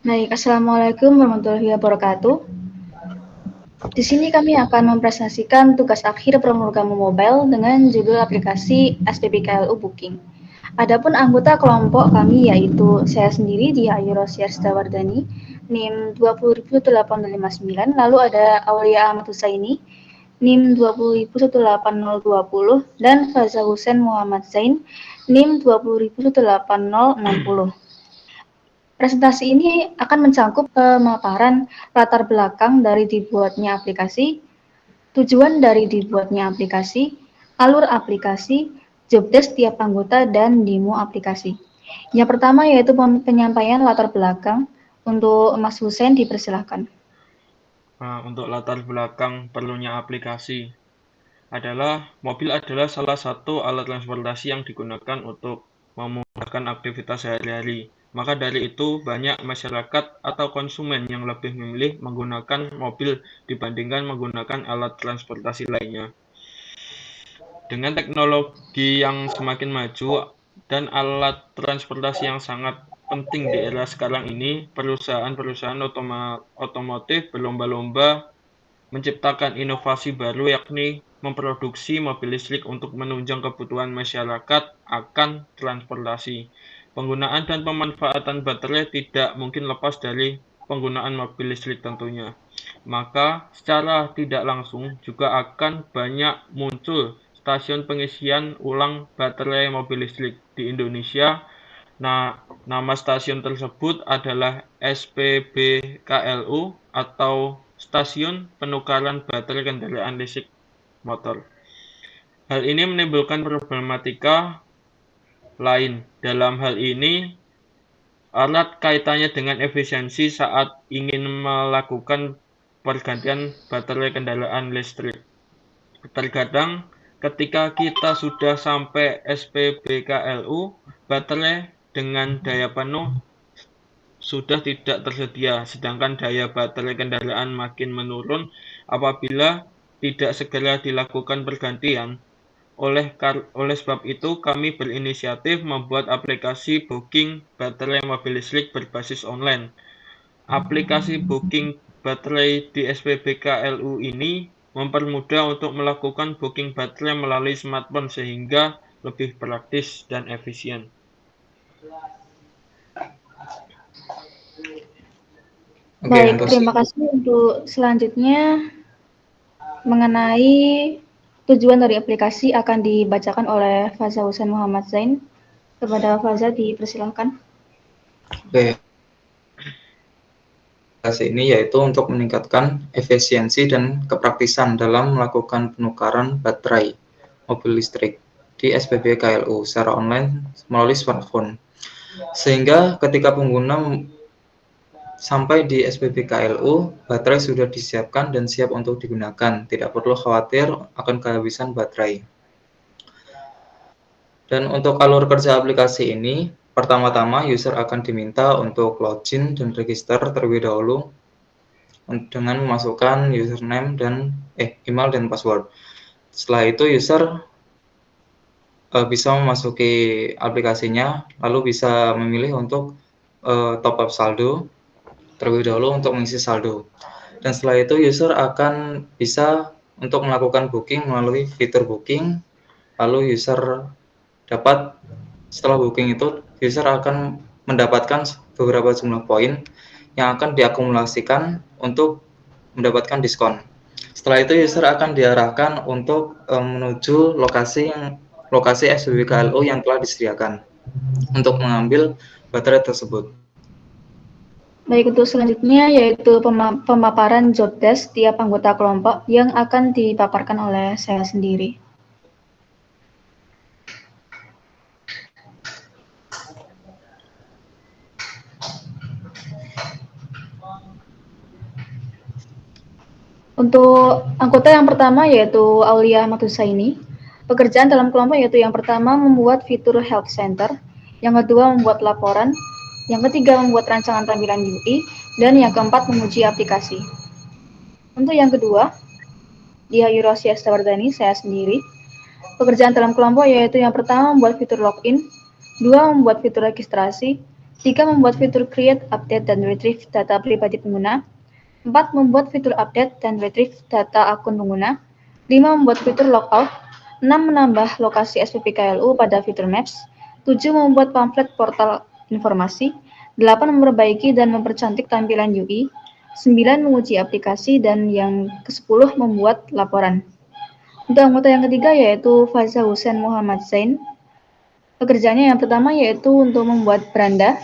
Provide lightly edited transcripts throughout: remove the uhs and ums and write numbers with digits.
Baik, Assalamualaikum warahmatullahi wabarakatuh. Di sini kami akan mempresentasikan tugas akhir pemrograman mobile dengan judul aplikasi SPBKLU Booking. Adapun anggota kelompok kami yaitu saya sendiri Diah Rosiar Stawardani, NIM 20.859, lalu ada Aulia Ahmad Husaini, NIM 20.18020, dan Faza Husain Muhammad Zain, NIM 20.18060. Presentasi ini akan mencakup pemaparan latar belakang dari dibuatnya aplikasi, tujuan dari dibuatnya aplikasi, alur aplikasi, jobdesk tiap anggota, dan demo aplikasi. Yang pertama yaitu penyampaian latar belakang. Untuk Mas Hussein dipersilahkan. Untuk latar belakang perlunya aplikasi adalah mobil adalah salah satu alat transportasi yang digunakan untuk memudahkan aktivitas sehari-hari. Maka dari itu, banyak masyarakat atau konsumen yang lebih memilih menggunakan mobil dibandingkan menggunakan alat transportasi lainnya. Dengan teknologi yang semakin maju dan alat transportasi yang sangat penting di era sekarang ini, perusahaan-perusahaan otomotif berlomba-lomba menciptakan inovasi baru, yakni memproduksi mobil listrik untuk menunjang kebutuhan masyarakat akan transportasi. Penggunaan dan pemanfaatan baterai tidak mungkin lepas dari penggunaan mobil listrik tentunya. Maka secara tidak langsung juga akan banyak muncul stasiun pengisian ulang baterai mobil listrik di Indonesia. Nah, nama stasiun tersebut adalah SPBKLU atau Stasiun Penukaran Baterai Kendaraan Listrik Motor. Hal ini menimbulkan problematika lain. Dalam hal ini, erat kaitannya dengan efisiensi saat ingin melakukan pergantian baterai kendaraan listrik. Terkadang ketika kita sudah sampai SPBKLU, baterai dengan daya penuh sudah tidak tersedia, sedangkan daya baterai kendaraan makin menurun apabila tidak segera dilakukan pergantian. Oleh sebab itu, kami berinisiatif membuat aplikasi booking baterai mobil listrik berbasis online. Aplikasi booking baterai di SPBKLU ini mempermudah untuk melakukan booking baterai melalui smartphone sehingga lebih praktis dan efisien. Oke, Baik, untuk terima kasih untuk selanjutnya mengenai tujuan dari aplikasi akan dibacakan oleh Faza Husain Muhammad Zain. Kepada Faza dipersilahkan. aplikasi ini yaitu untuk meningkatkan efisiensi dan kepraktisan dalam melakukan penukaran baterai mobil listrik di SPB KLU secara online melalui smartphone. Sehingga ketika pengguna sampai di SPB KLU, baterai sudah disiapkan dan siap untuk digunakan. Tidak perlu khawatir akan kehabisan baterai. Dan untuk alur kerja aplikasi ini, pertama-tama user akan diminta untuk login dan register terlebih dahulu dengan memasukkan username dan email dan password. Setelah itu user bisa memasuki aplikasinya, lalu bisa memilih untuk top up saldo terlebih dahulu untuk mengisi saldo. Dan setelah itu user akan bisa untuk melakukan booking melalui fitur booking, lalu user dapat setelah booking itu user akan mendapatkan beberapa jumlah poin yang akan diakumulasikan untuk mendapatkan diskon. Setelah itu user akan diarahkan untuk menuju lokasi SPBKLU yang telah disediakan untuk mengambil baterai tersebut. Baik, untuk selanjutnya yaitu pemaparan job desk tiap anggota kelompok yang akan dipaparkan oleh saya sendiri. Untuk anggota yang pertama yaitu Aulia Ahmad Husaini. Pekerjaan dalam kelompok yaitu yang pertama membuat fitur health center, yang kedua membuat laporan, yang ketiga membuat rancangan tampilan UI, dan yang keempat menguji aplikasi. Untuk yang kedua, Diah Rosiar Stawardani, saya sendiri. Pekerjaan dalam kelompok yaitu yang pertama membuat fitur login, dua membuat fitur registrasi, 3. Membuat fitur create, update, dan retrieve data pribadi pengguna. 4. Membuat fitur update dan retrieve data akun pengguna. 5. Membuat fitur logout. 6. Menambah lokasi SPPKLU pada fitur Maps. 7. Membuat pamflet portal informasi. 8. Memperbaiki dan mempercantik tampilan UI. 9. Menguji aplikasi. Dan yang ke-10 membuat laporan. Untuk anggota yang ketiga yaitu Faza Hussein Muhammad Zain. Pekerjaannya yang pertama yaitu untuk membuat beranda,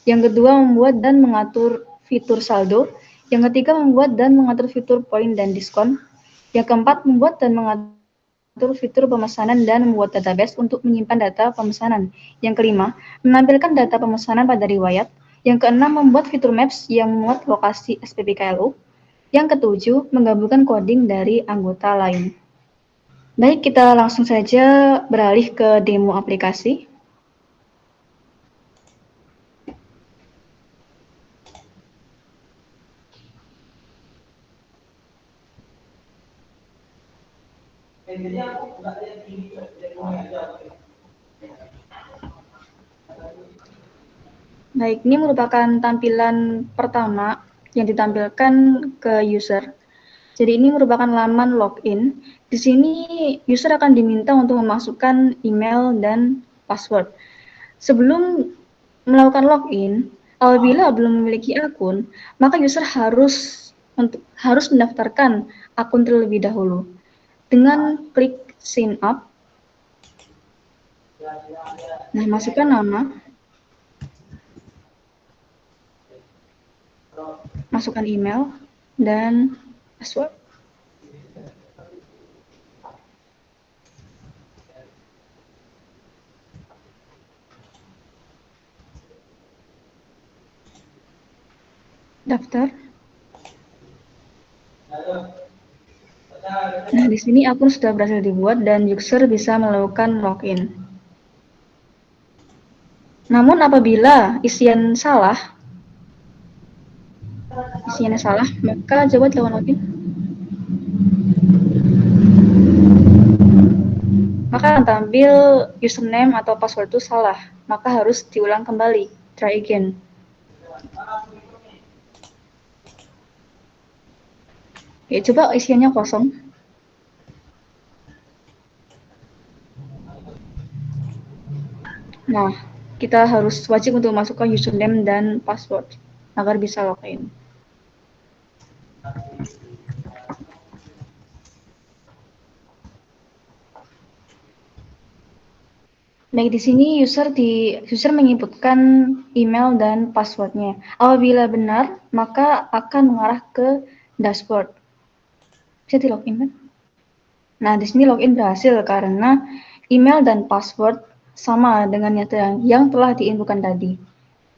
yang kedua membuat dan mengatur fitur saldo, yang ketiga membuat dan mengatur fitur poin dan diskon, yang keempat membuat dan mengatur fitur pemesanan dan membuat database untuk menyimpan data pemesanan, yang kelima menampilkan data pemesanan pada riwayat, yang keenam membuat fitur maps yang memuat lokasi SPPKLU, yang ketujuh menggabungkan coding dari anggota lain. Baik, kita langsung saja beralih ke demo aplikasi. Baik, ini merupakan tampilan pertama yang ditampilkan ke user. Jadi ini merupakan laman login. Di sini user akan diminta untuk memasukkan email dan password. Sebelum melakukan login, apabila belum memiliki akun, maka user harus mendaftarkan akun terlebih dahulu dengan klik sign up. Nah, masukkan nama, masukkan email dan password. Daftar. Nah, di sini akun sudah berhasil dibuat dan user bisa melakukan login. Namun apabila isiannya salah, maka coba dilakukan login. Maka akan tampil username atau password itu salah, maka harus diulang kembali, try again. Ya, coba isiannya kosong. Nah, kita harus wajib untuk masukkan username dan password agar bisa login. Baik, di sini user menginputkan email dan passwordnya. Apabila benar, maka akan mengarah ke dashboard. Bisa di login kan? Nah, di sini login berhasil karena email dan password sama dengan yang telah diinputkan tadi.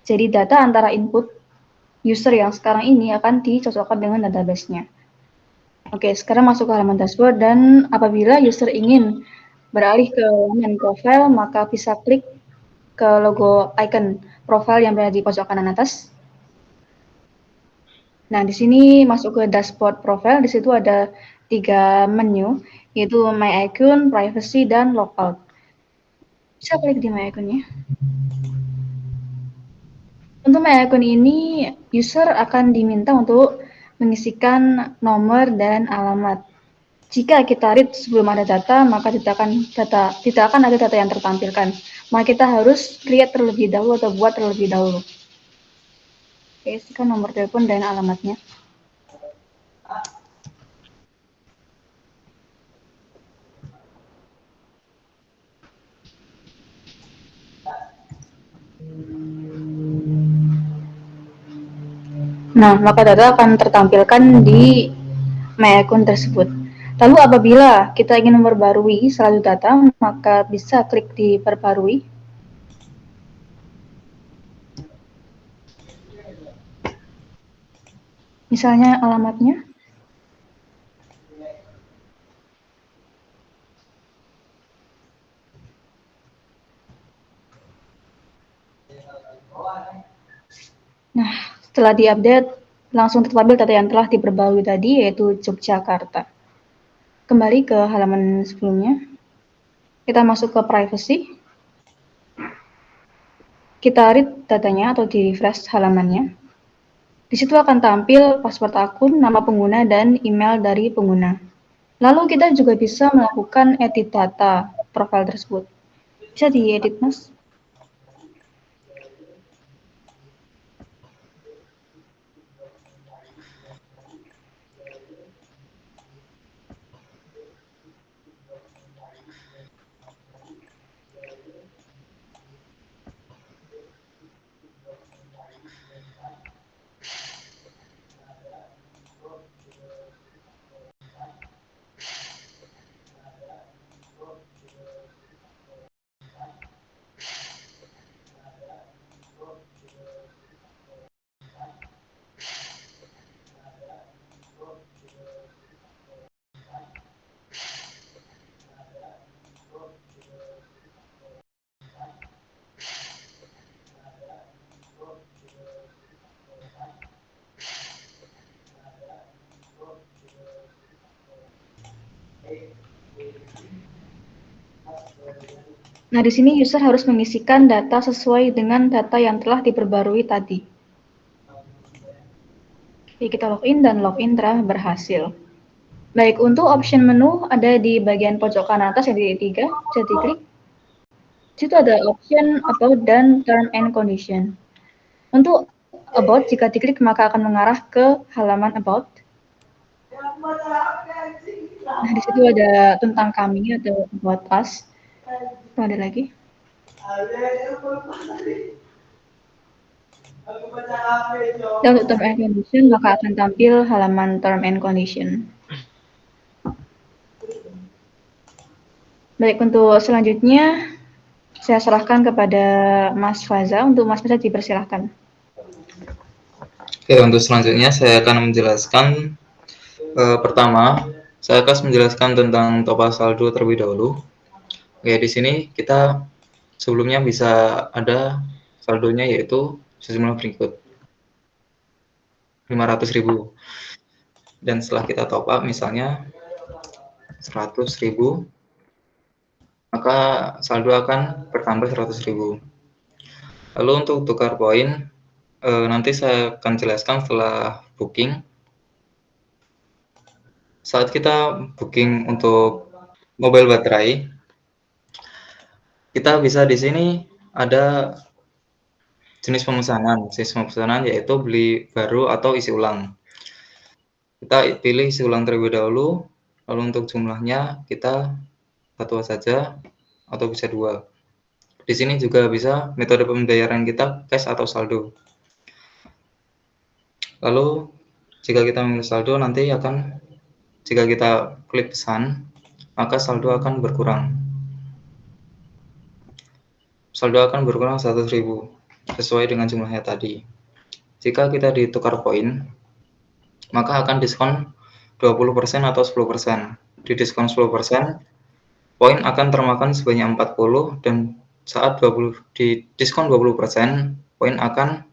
Jadi data antara input user yang sekarang ini akan dicocokkan dengan database-nya. Oke, sekarang masuk ke halaman dashboard dan apabila user ingin beralih ke main profile, maka bisa klik ke logo icon profile yang berada di pojok kanan atas. Nah, di sini masuk ke dashboard profile, di situ ada 3 menu, yaitu My Icon, Privacy, dan Logout. Bisa klik di My Icon-nya. Untuk My Icon ini, user akan diminta untuk mengisikan nomor dan alamat. Jika kita read sebelum ada data, maka tidak akan ada data yang tertampilkan. Maka kita harus create terlebih dahulu atau buat terlebih dahulu. Oke, isikan nomor telepon dan alamatnya. Nah, maka data akan tertampilkan di My Account tersebut. Lalu apabila kita ingin memperbarui saldo data, maka bisa klik di perbarui. Misalnya alamatnya. Nah, setelah diupdate, langsung tertampil data yang telah diperbarui tadi, yaitu Yogyakarta. Kembali ke halaman sebelumnya. Kita masuk ke privacy. kita read datanya atau di refresh halamannya. Di situ akan tampil password akun, nama pengguna, dan email dari pengguna. Lalu kita juga bisa melakukan edit data profil tersebut. Bisa diedit, Mas? Nah, di sini user harus mengisikan data sesuai dengan data yang telah diperbarui tadi. Oke, kita login dan login telah berhasil. Baik, untuk option menu ada di bagian pojok kanan atas yang di 3, bisa diklik. Di situ ada option about dan term and condition. Untuk about, jika diklik maka akan mengarah ke halaman about. Nah, di situ ada tentang kami atau about us. Ada lagi. Dan untuk term and condition maka akan tampil halaman term and condition. Baik, untuk selanjutnya saya serahkan kepada Mas Faza. Untuk Mas Faza dipersilahkan. Oke, untuk selanjutnya saya akan menjelaskan pertama, saya akan menjelaskan tentang total saldo terlebih dahulu. Oke, di sini kita sebelumnya bisa ada saldonya yaitu sejumlah berikut 500.000. Dan setelah kita top up misalnya 100.000, maka saldo akan bertambah 100.000. Lalu untuk tukar poin, nanti saya akan jelaskan setelah booking. Saat kita booking untuk mobile baterai, kita bisa di sini ada jenis pemesanan yaitu beli baru atau isi ulang. Kita pilih isi ulang terlebih dahulu, lalu untuk jumlahnya kita satu saja atau bisa 2. Di sini juga bisa metode pembayaran kita cash atau saldo. Lalu jika kita memilih saldo, nanti jika kita klik pesan, maka saldo akan berkurang. Saldo akan berkurang 100.000 sesuai dengan jumlahnya tadi. Jika kita ditukar poin, maka akan diskon 20% atau 10%. Di diskon 10%, poin akan termakan sebanyak 40 dan saat di diskon 20%, poin akan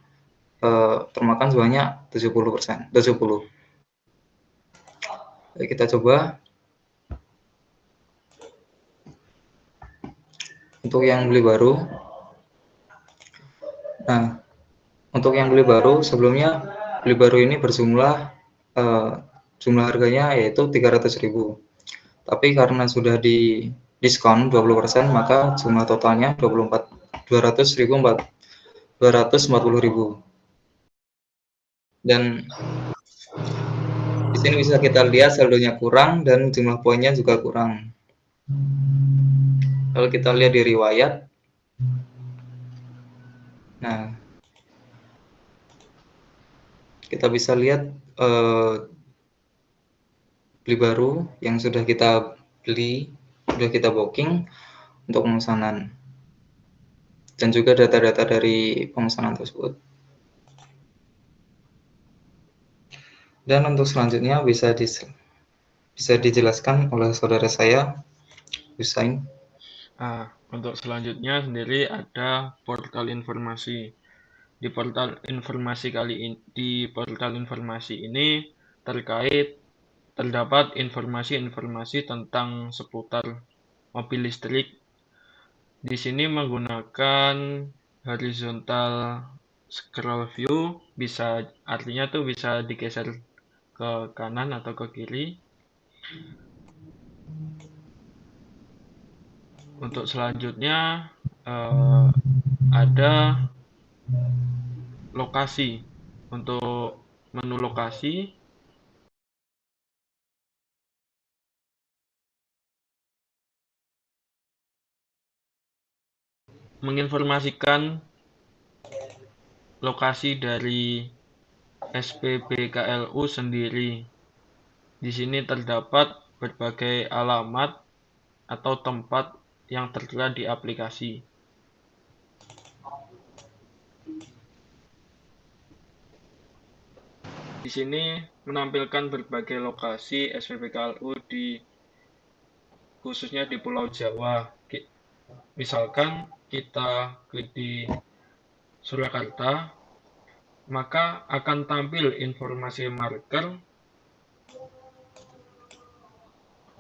termakan sebanyak 70%. Oke, kita coba. Untuk yang beli baru. Nah, untuk yang beli baru, sebelumnya beli baru ini berjumlah jumlah harganya yaitu 300.000. Tapi karena sudah di diskon 20%, maka jumlah totalnya 240.000. Dan di sini bisa kita lihat saldonya kurang dan jumlah poinnya juga kurang. Kalau kita lihat di riwayat, nah kita bisa lihat beli baru yang sudah kita beli, sudah kita booking untuk pemesanan, dan juga data-data dari pemesanan tersebut. Dan untuk selanjutnya bisa dijelaskan oleh saudara saya, Husain. Untuk selanjutnya sendiri ada portal informasi. Di portal informasi ini terdapat informasi-informasi tentang seputar mobil listrik. Di sini menggunakan horizontal scroll view artinya tuh bisa digeser ke kanan atau ke kiri. Untuk selanjutnya ada lokasi. Untuk menu lokasi menginformasikan lokasi dari SPBKLU sendiri. Di sini terdapat berbagai alamat atau tempat yang tertera di aplikasi. Di sini menampilkan berbagai lokasi SPBKLU khususnya di Pulau Jawa. Misalkan kita klik di Surakarta, maka akan tampil informasi marker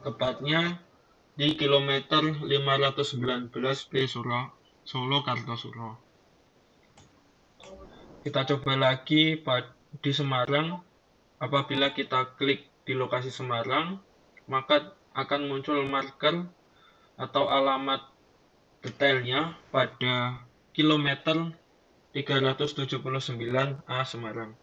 tepatnya di kilometer 519 B Solo Kartosuro. Kita coba lagi di Semarang. Apabila kita klik di lokasi Semarang, maka akan muncul marker atau alamat detailnya pada kilometer 379A Semarang.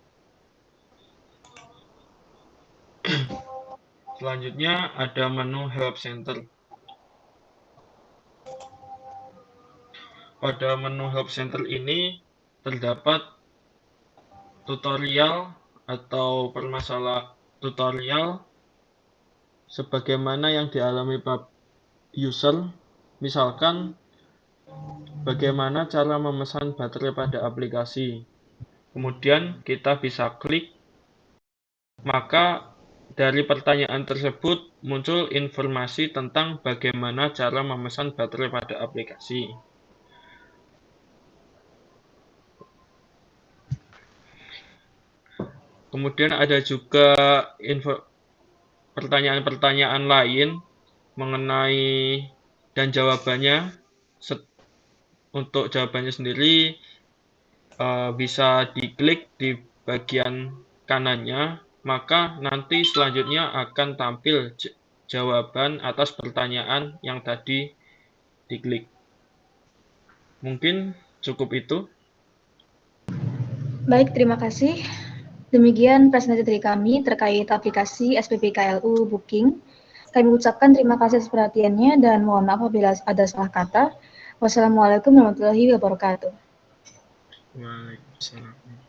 Selanjutnya ada menu Help Center. Pada menu Help Center ini terdapat tutorial atau tutorial sebagaimana yang dialami user, misalkan bagaimana cara memesan baterai pada aplikasi. Kemudian kita bisa klik, maka dari pertanyaan tersebut muncul informasi tentang bagaimana cara memesan baterai pada aplikasi. Kemudian ada juga pertanyaan-pertanyaan lain mengenai dan jawabannya. Untuk jawabannya sendiri bisa diklik di bagian kanannya, maka nanti selanjutnya akan tampil jawaban atas pertanyaan yang tadi diklik. Mungkin cukup itu. Baik, terima kasih. Demikian presentasi dari kami terkait aplikasi SPBKLU Booking. Kami ucapkan terima kasih atas perhatiannya dan mohon maaf apabila ada salah kata. Wassalamualaikum warahmatullahi wabarakatuh. Waalaikumsalam.